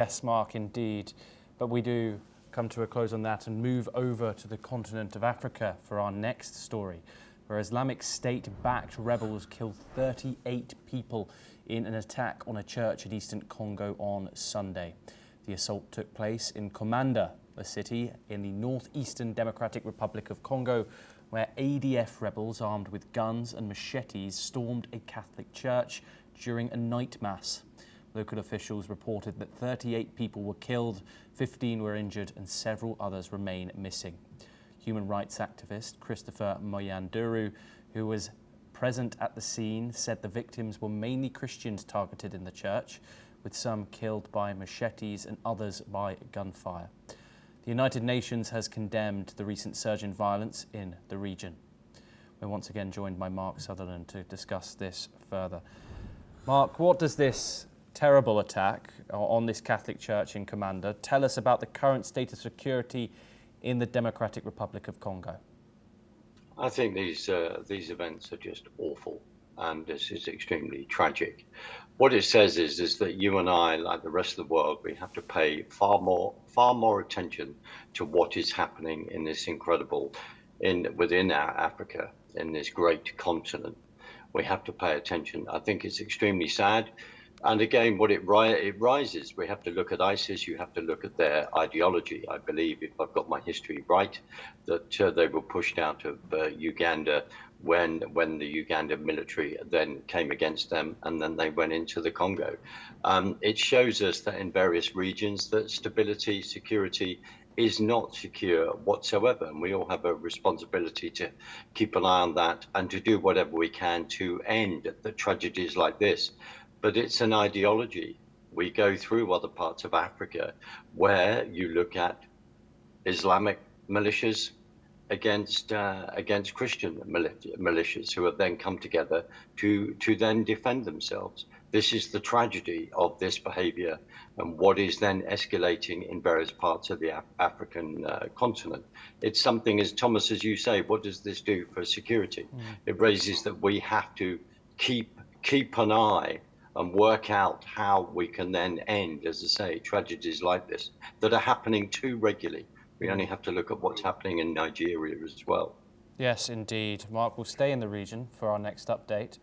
Yes, Mark, indeed. But we do come to a close on that and move over to the continent of Africa for our next story, where Islamic State-backed rebels killed 38 people in an attack on a church in eastern Congo on Sunday. The assault took place in Komanda, a city in the northeastern Democratic Republic of Congo, where ADF rebels armed with guns and machetes stormed a Catholic church during a night mass. Local officials reported that 38 people were killed, 15 were injured, and several others remain missing. Human rights activist Christopher Moyanduru, who was present at the scene, said the victims were mainly Christians targeted in the church, with some killed by machetes and others by gunfire. The United Nations has condemned the recent surge in violence in the region. We're once again joined by Mark Sutherland to discuss this further. Mark, what does this terrible attack on this Catholic church in Komanda tell us about the current state of security in the Democratic Republic of Congo? I think these events are just awful, and this is extremely tragic. What it says is that you and I, like the rest of the world, we have to pay far more attention to what is happening in this incredible, within our Africa, in this great continent. We have to pay attention. I think it's extremely sad. And again, what it rises, we have to look at ISIS, you have to look at their ideology. I believe, if I've got my history right, that they were pushed out of Uganda when the Uganda military then came against them, and then they went into the Congo. It shows us that in various regions that stability, security is not secure whatsoever, and we all have a responsibility to keep an eye on that and to do whatever we can to end the tragedies like this. But it's an ideology. We go through other parts of Africa where you look at Islamic militias against Christian militias who have then come together to then defend themselves. This is the tragedy of this behavior and what is then escalating in various parts of the African continent. It's something, as Thomas, as you say, what does this do for security? It raises that we have to keep an eye and work out how we can then end, as I say, tragedies like this that are happening too regularly. We only have to look at what's happening in Nigeria as well. Yes, indeed. Mark, we'll stay in the region for our next update.